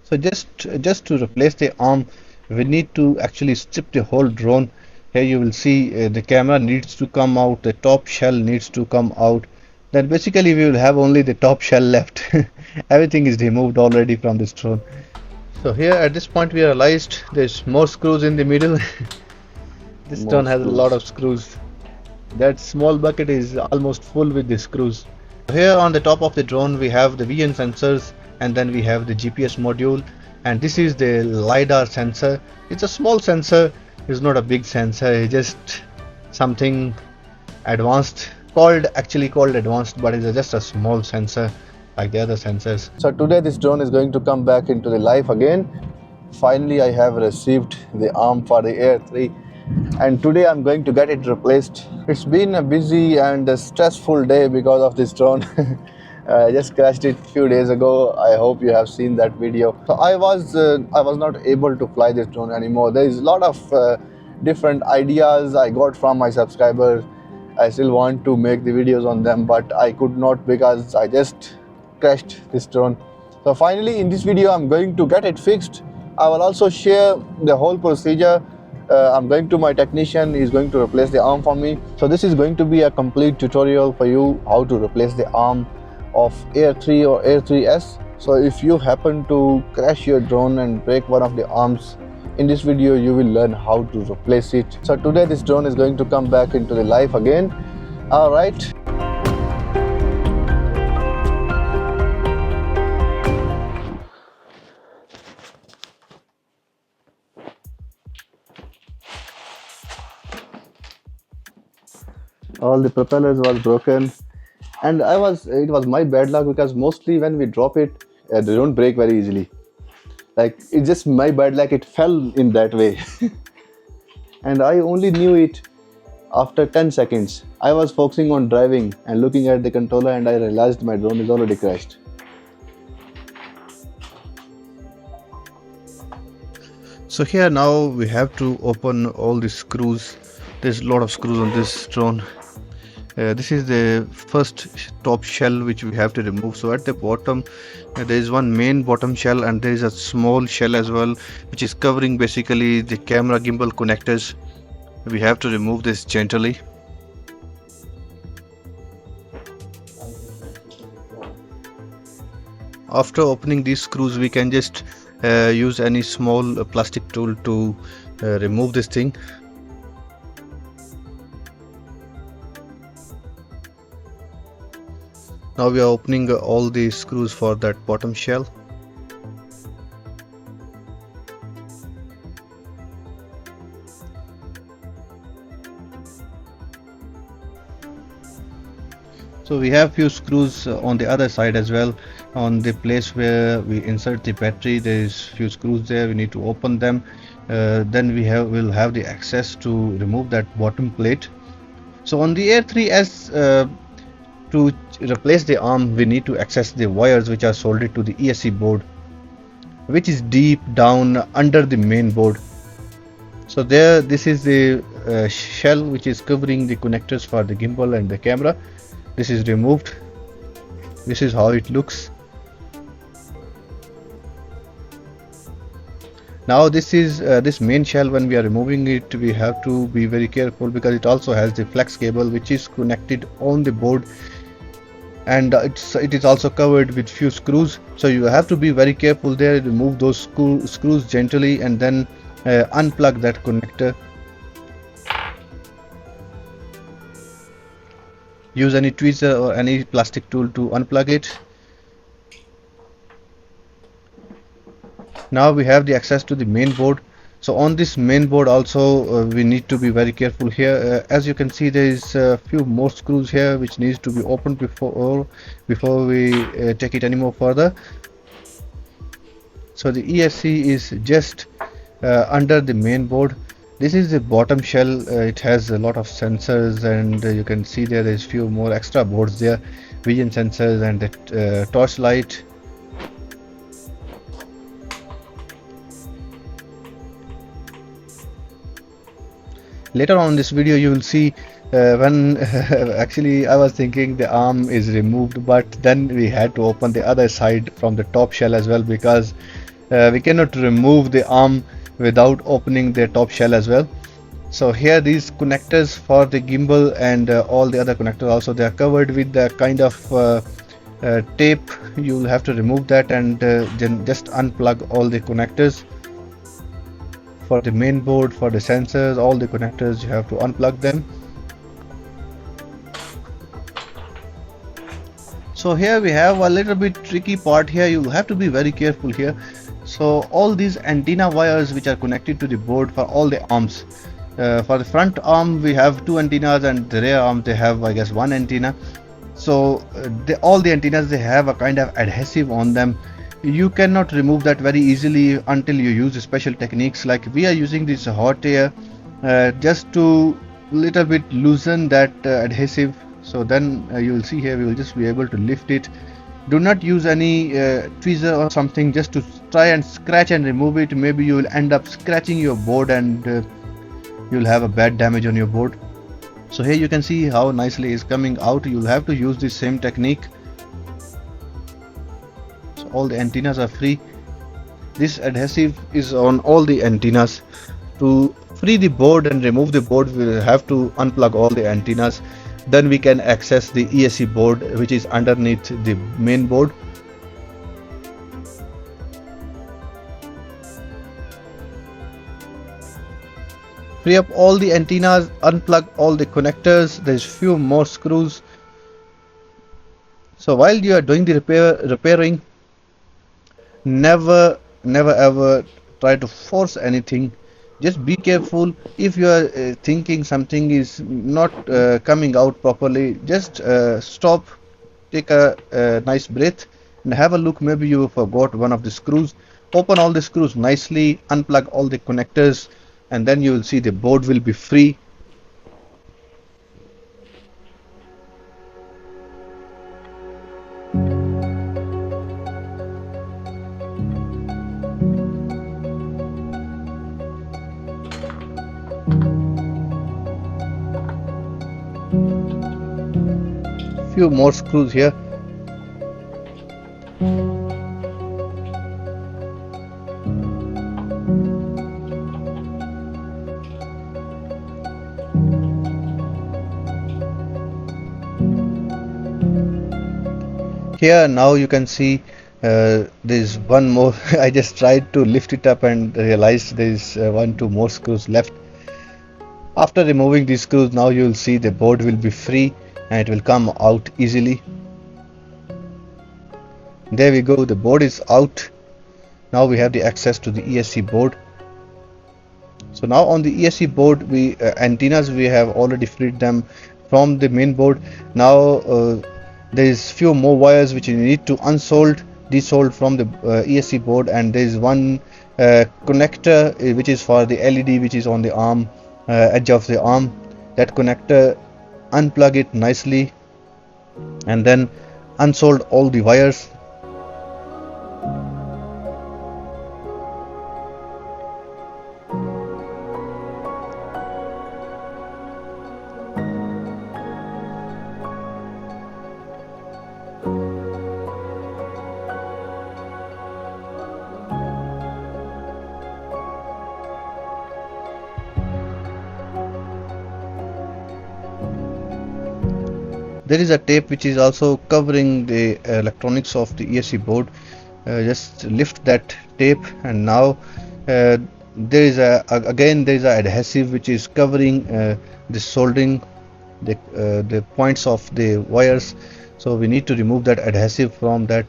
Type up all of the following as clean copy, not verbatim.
So just to replace the arm, we need to actually strip the whole drone. Here you will see the camera needs to come out, the top shell needs to come out. Then basically we will have only the top shell left. Everything is removed already from this drone. So here at this point we realized there's more screws in the middle. This More drone has a lot of screws. screws. That small bucket is almost full with the screws. Here on the top of the drone we have the vision sensors, and then we have the GPS module, and this is the lidar sensor. It's a small sensor, it's not a big sensor, it's just something advanced, actually called advanced, but it's just a small sensor like the other sensors. So today this drone is going to come back into the life again. Finally I have received the arm for the Air3, and today I'm going to get it replaced. It's been a busy and a stressful day because of this drone. I just crashed it a few days ago. I hope you have seen that video. So I was not able to fly this drone anymore. There is a lot of different ideas I got from my subscribers. I still want to make the videos on them, but I could not because I just crashed this drone. So finally in this video I'm going to get it fixed. I will also share the whole procedure. I'm going to my technician, he's going to replace the arm for me. So this is going to be a complete tutorial for you how to replace the arm of Air3 or Air3s. So if you happen to crash your drone and break one of the arms, in this video you will learn how to replace it. So today this drone is going to come back into the life again. Alright. All the propellers was broken, and it was my bad luck because mostly when we drop it, they don't break very easily. Like, it's just my bad luck, it fell in that way. And I only knew it after 10 seconds. I was focusing on driving and looking at the controller, and I realized my drone is already crashed. So here now we have to open all the screws. There's a lot of screws on this drone. This is the first top shell which we have to remove. So at the bottom there is one main bottom shell, and there is a small shell as well which is covering basically the camera gimbal connectors. We have to remove this gently. After opening these screws we can just use any small plastic tool to remove this thing. Now we are opening all the screws for that bottom shell. So we have few screws on the other side as well. On the place where we insert the battery, there is few screws there. We need to open them. Then we'll have the access to remove that bottom plate. So on the Air3s, to replace the arm, we need to access the wires which are soldered to the ESC board, which is deep down under the main board. So this is the shell which is covering the connectors for the gimbal and the camera. This is removed. This is how it looks. Now this is this main shell. When we are removing it, we have to be very careful because it also has the flex cable which is connected on the board, and it is also covered with few screws. So you have to be very careful there. Remove those screws gently and then unplug that connector. Use any tweezer or any plastic tool to unplug it. Now we have the access to the main board. So on this main board also we need to be very careful here. As you can see, there is a few more screws here which needs to be opened before we take it any more further. So the ESC is just under the main board. This is the bottom shell. It has a lot of sensors, and you can see there is few more extra boards there, vision sensors and the torchlight. Later on in this video you will see when actually I was thinking the arm is removed, but then we had to open the other side from the top shell as well, because we cannot remove the arm without opening the top shell as well. So here these connectors for the gimbal and all the other connectors also, they are covered with the kind of tape. You'll have to remove that and then just unplug all the connectors. For the main board, for the sensors, all the connectors, you have to unplug them. So here we have a little bit tricky part here. You'll have to be very careful here. So all these antenna wires which are connected to the board for all the arms, for the front arm we have two antennas, and the rear arm they have, I guess, one antenna. So all the antennas, they have a kind of adhesive on them. You cannot remove that very easily until you use special techniques, like we are using this hot air just to little bit loosen that adhesive. So then you will see here we will just be able to lift it. Do not use any tweezer or something just to try and scratch and remove it. Maybe you will end up scratching your board and you'll have a bad damage on your board. So here you can see how nicely it's coming out. You'll have to use the same technique. So all the antennas are free. This adhesive is on all the antennas. To free the board and remove the board, we'll have to unplug all the antennas. Then we can access the ESC board which is underneath the main board. Free up all the antennas, unplug all the connectors. There's few more screws. So while you are doing the repairing, never ever try to force anything. Just be careful. If you are thinking something is not coming out properly, just stop, take a nice breath and have a look. Maybe you forgot one of the screws. Open all the screws nicely, unplug all the connectors, and then you will see the board will be free. Few more screws here. Here now you can see there's one more. I just tried to lift it up and realized there's two more screws left. After removing these screws, now you will see the board will be free and it will come out easily. There we go, the board is out. Now we have the access to the ESC board. So now on the ESC board, we antennas, we have already freed them from the main board. Now there is few more wires which you need to desold from the ESC board, and there is one connector which is for the LED which is on the arm, edge of the arm. That connector, unplug it nicely and then unsold all the wires. There is a tape which is also covering the electronics of the ESC board. Just lift that tape, and now there is again there is an adhesive which is covering the soldering, the points of the wires. So we need to remove that adhesive from that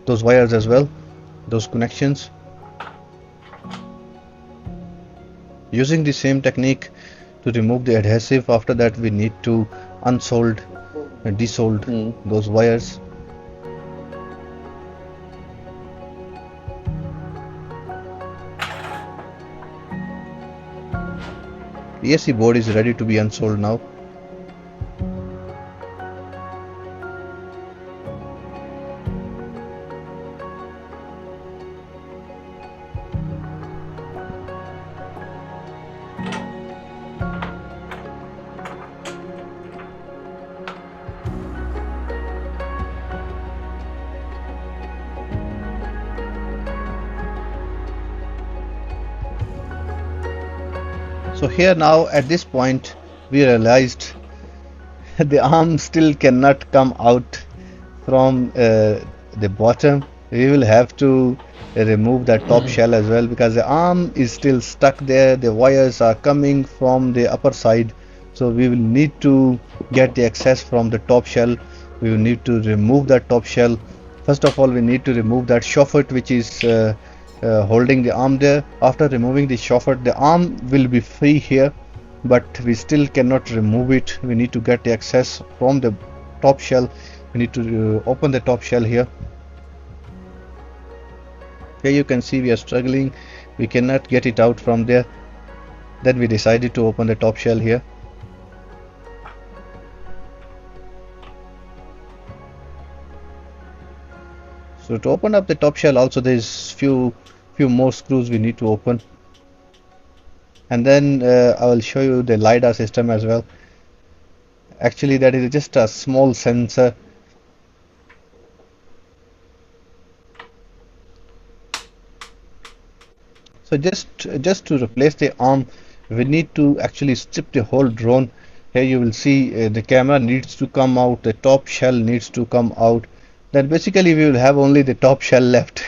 those wires as well, those connections. Using the same technique to remove the adhesive, after that we need to unsold and desold those wires. The ESC board is ready to be unsold now. So here now at this point we realized the arm still cannot come out from the bottom. We will have to remove that top shell as well, because the arm is still stuck there. The wires are coming from the upper side, so we will need to get the access from the top shell. We will need to remove that top shell. First of all, we need to remove that soffit which is holding the arm there. After removing the soffit, the arm will be free here, but we still cannot remove it. We need to get the access from the top shell. We need to open the top shell here. Here you can see we are struggling. We cannot get it out from there. Then we decided to open the top shell here. So to open up the top shell also, there's few more screws we need to open, and then I will show you the lidar system as well. Actually that is just a small sensor. So just to replace the arm, we need to actually strip the whole drone. Here you will see the camera needs to come out, the top shell needs to come out. Then basically we will have only the top shell left.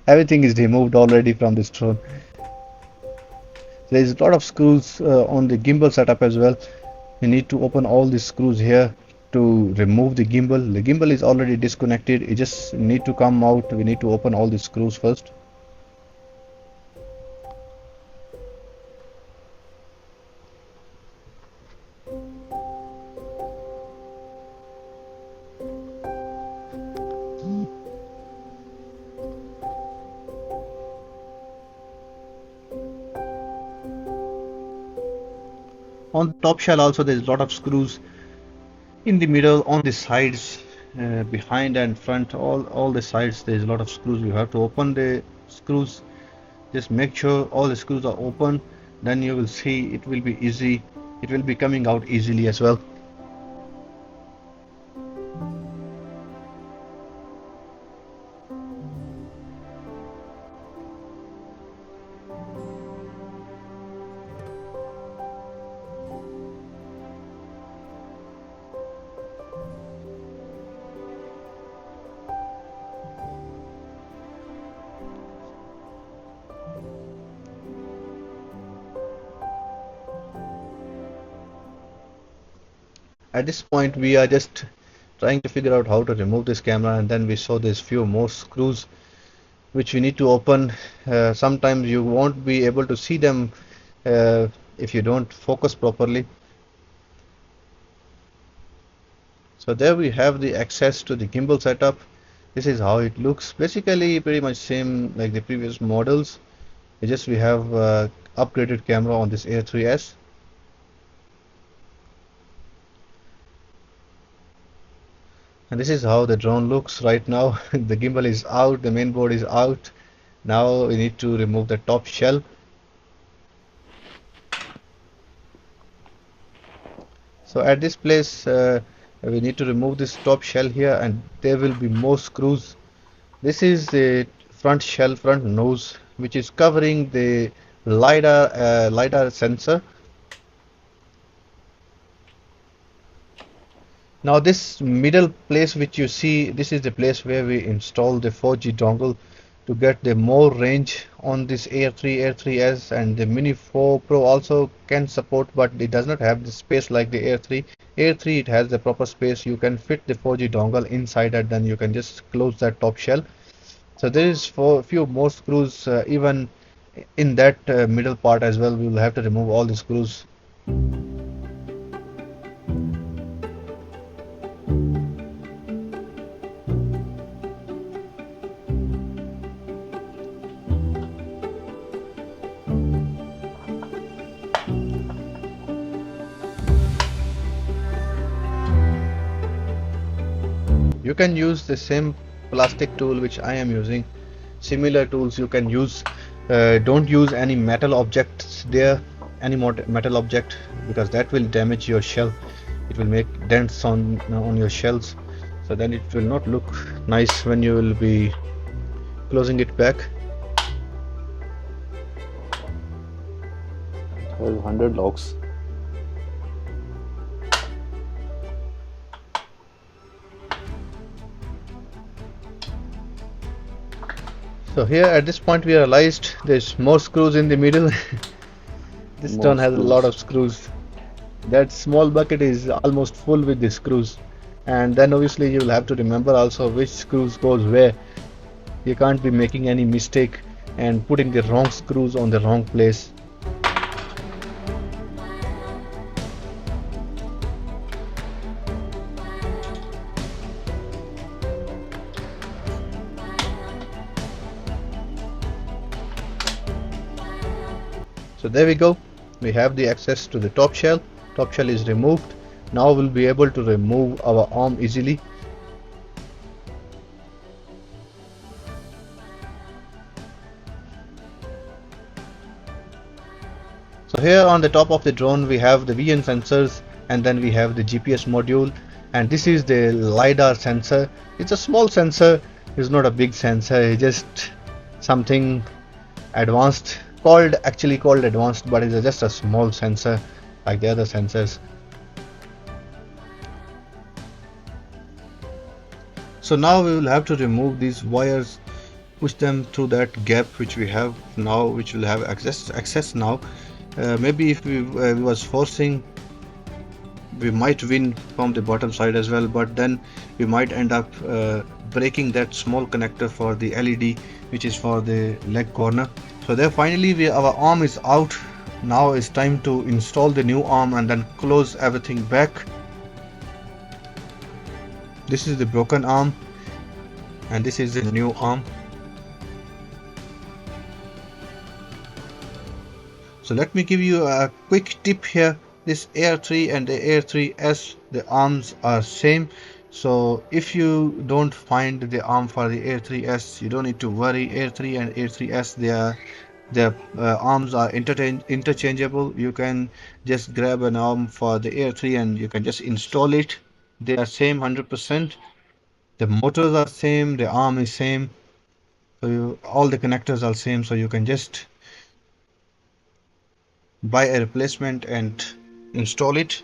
Everything is removed already from this drone. There is a lot of screws on the gimbal setup as well. We need to open all these screws here to remove the gimbal. The gimbal is already disconnected. It just need to come out. We need to open all the screws first. On the top shell also there is a lot of screws in the middle, on the sides, behind and front, all the sides there is a lot of screws. You have to open the screws. Just make sure all the screws are open, then you will see it will be easy. It will be coming out easily as well. At this point we are just trying to figure out how to remove this camera, and then we saw there's few more screws which we need to open. Sometimes you won't be able to see them if you don't focus properly. So there we have the access to the gimbal setup. This is how it looks. Basically pretty much same like the previous models. It's just we have upgraded camera on this Air3s. And this is how the drone looks right now. The gimbal is out, the main board is out. Now we need to remove the top shell. So at this place we need to remove this top shell here, and there will be more screws. This is the front shell, front nose, which is covering the lidar sensor. Now this middle place which you see, this is the place where we install the 4G dongle to get the more range on this Air3s, and the Mini 4 Pro also can support, but it does not have the space like the Air3. Air3 it has the proper space. You can fit the 4G dongle inside it, then you can just close that top shell. So there is a few more screws even in that middle part as well. We will have to remove all the screws. You can use the same plastic tool which I am using. Similar tools you can use. Don't use any metal objects there, any more metal object, because that will damage your shell. It will make dents on your shells, so then it will not look nice when you will be closing it back. There's 100 locks. So here at this point we realized there's more screws in the middle. This More stone has a lot screws. of screws. That small bucket is almost full with the screws. And then obviously you will have to remember also which screws goes where. You can't be making any mistake and putting the wrong screws on the wrong place. So there we go. We have the access to the top shell. Top shell is removed. Now we'll be able to remove our arm easily. So here on the top of the drone we have the vision sensors, and then we have the GPS module, and this is the lidar sensor. It's a small sensor, it's not a big sensor, it's just something advanced, actually called advanced, but it's just a small sensor like the other sensors. So now we will have to remove these wires, push them through that gap which we have now, which will have access now. Maybe if we was forcing, we might win from the bottom side as well, but then we might end up breaking that small connector for the LED, which is for the leg corner. So there finally our arm is out. Now it's time to install the new arm and then close everything back. This is the broken arm and this is the new arm. So let me give you a quick tip here. This Air3 and the Air3s, the arms are same. So if you don't find the arm for the Air3s, you don't need to worry. Air3 and Air3s, their arms are interchangeable. You can just grab an arm for the Air3 and you can just install it. They are same 100%. The motors are same, the arm is same. So all the connectors are same. So you can just buy a replacement and install it.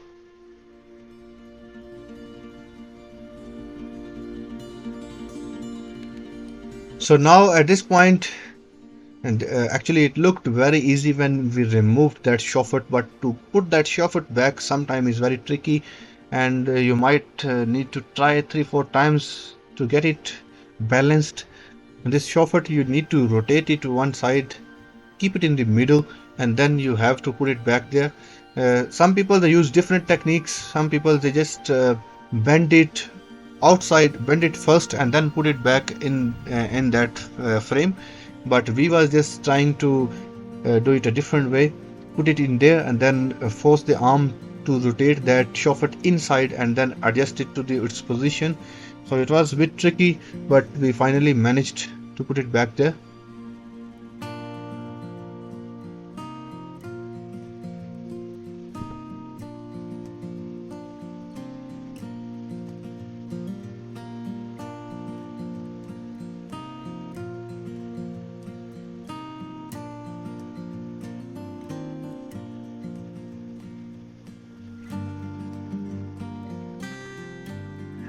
So now at this point, and actually it looked very easy when we removed that soffit, but to put that soffit back sometime is very tricky, and you might need to try 3-4 times to get it balanced. And this soffit, you need to rotate it to one side, keep it in the middle, and then you have to put it back there. Some people they use different techniques. Some people they just bend it outside, bend it first and then put it back in that frame, but we was just trying to do it a different way. Put it in there and then force the arm to rotate that soffit inside and then adjust it to its position. So it was a bit tricky, but we finally managed to put it back there.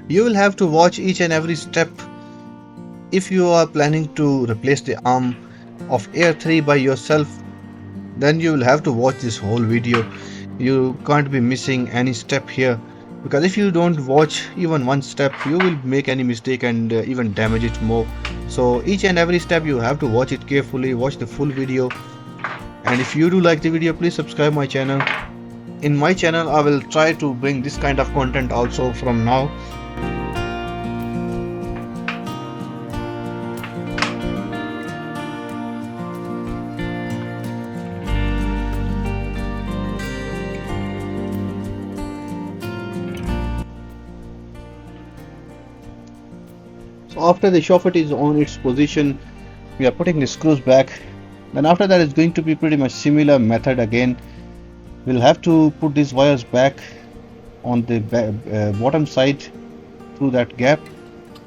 You will have to watch each and every step if you are planning to replace the arm of Air3 by yourself. Then you will have to watch this whole video. You can't be missing any step here, because if you don't watch even one step, you will make any mistake and even damage it more. So each and every step you have to watch it carefully, watch the full video. And if you do like the video, please subscribe my channel. In my channel I will try to bring this kind of content also from now. So after the soffit is on its position, we are putting the screws back. Then after that it's going to be pretty much similar method again. We'll have to put these wires back on the bottom side through that gap.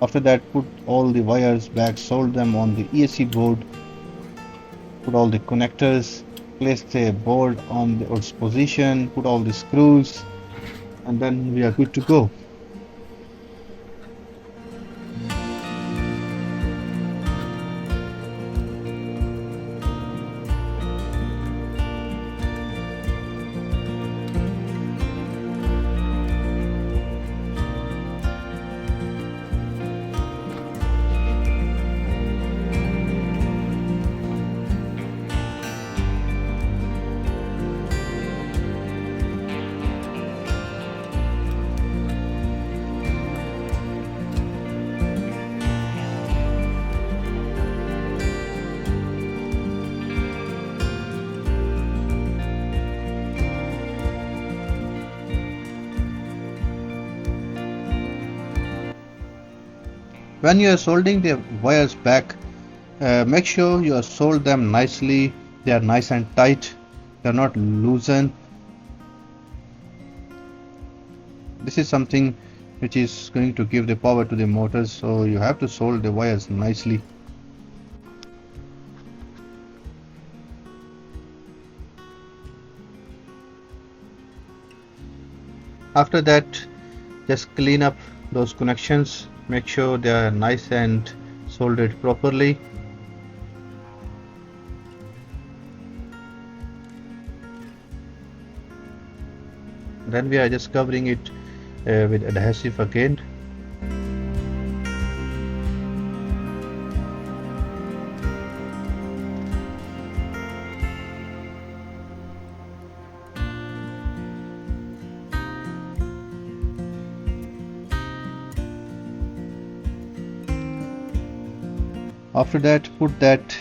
After that, put all the wires back, solder them on the ESC board, put all the connectors, place the board on its position, put all the screws, and then we are good to go. When you are soldering the wires back, make sure you solder them nicely. They are nice and tight. They are not loosened. This is something which is going to give the power to the motors, so you have to solder the wires nicely. After that, just clean up those connections, make sure they are nice and soldered properly. Then we are just covering it with adhesive again. After that, put that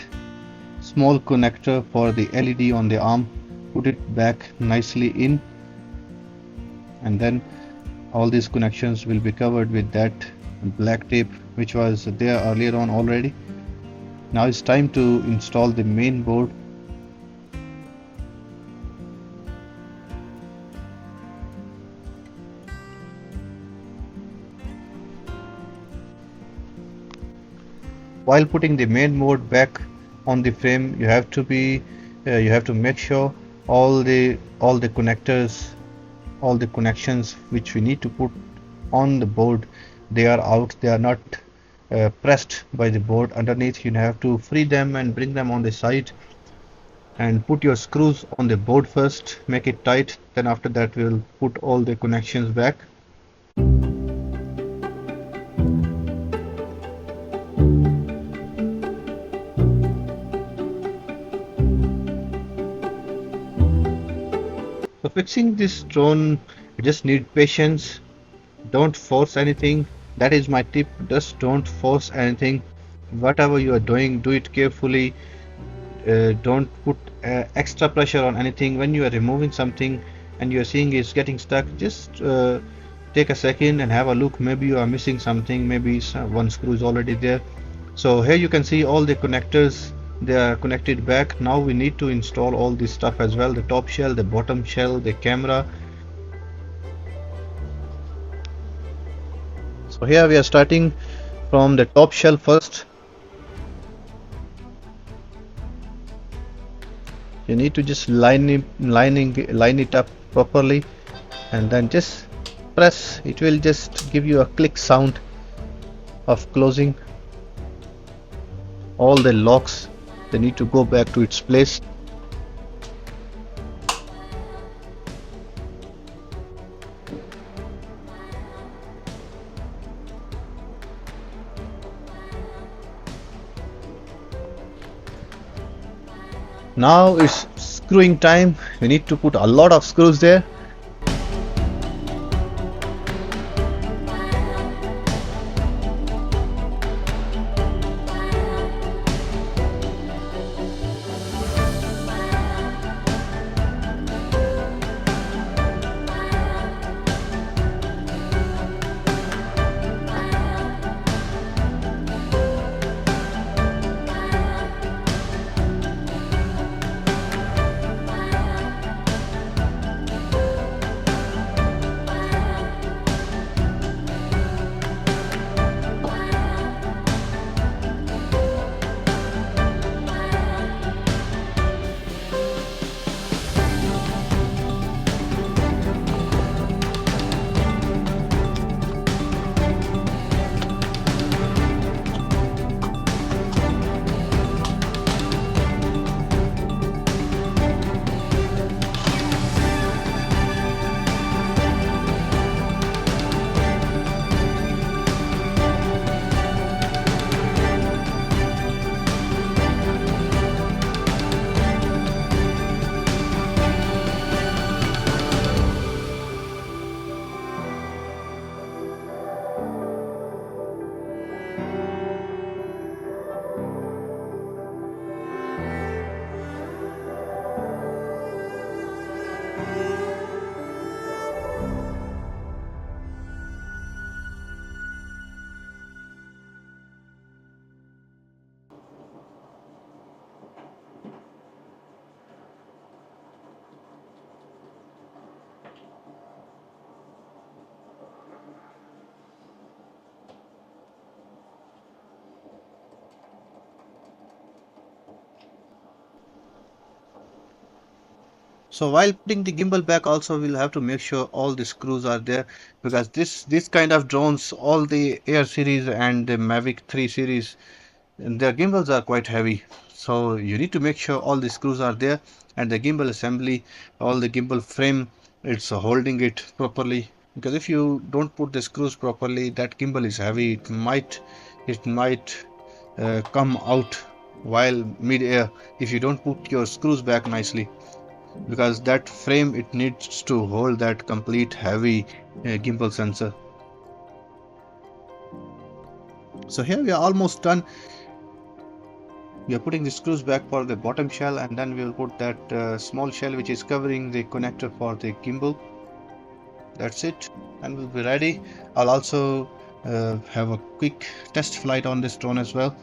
small connector for the LED on the arm, put it back nicely in, and then all these connections will be covered with that black tape which was there earlier on already. Now it's time to install the main board. While putting the main board back on the frame, you have to make sure all the connectors, all the connections which we need to put on the board, they are out, they are not pressed by the board underneath. You have to free them and bring them on the side and put your screws on the board first, make it tight, then after that we will put all the connections back. So fixing this drone, you just need patience. Don't force anything. That is my tip. Just don't force anything. Whatever you are doing, do it carefully. Don't put extra pressure on anything. When you are removing something and you are seeing it's getting stuck, just take a second and have a look. Maybe you are missing something. Maybe one screw is already there. So here you can see all the connectors, they are connected back. Now we need to install all this stuff as well, the top shell, the bottom shell, the camera. So here we are starting from the top shell first. You need to just line it up properly and then just press. It will just give you a click sound of closing. All the locks, they need to go back to its place. Now it's screwing time. We need to put a lot of screws there. So while putting the gimbal back also we'll have to make sure all the screws are there, because this kind of drones, all the Air series and the Mavic 3 series, and their gimbals are quite heavy. So you need to make sure all the screws are there, and the gimbal assembly, all the gimbal frame, it's holding it properly. Because if you don't put the screws properly, that gimbal is heavy. It might come out while mid-air if you don't put your screws back nicely, because that frame, it needs to hold that complete heavy gimbal sensor. So here we are almost done. We are putting the screws back for the bottom shell, and then we will put that small shell which is covering the connector for the gimbal. That's it, and we'll be ready. I'll also have a quick test flight on this drone as well.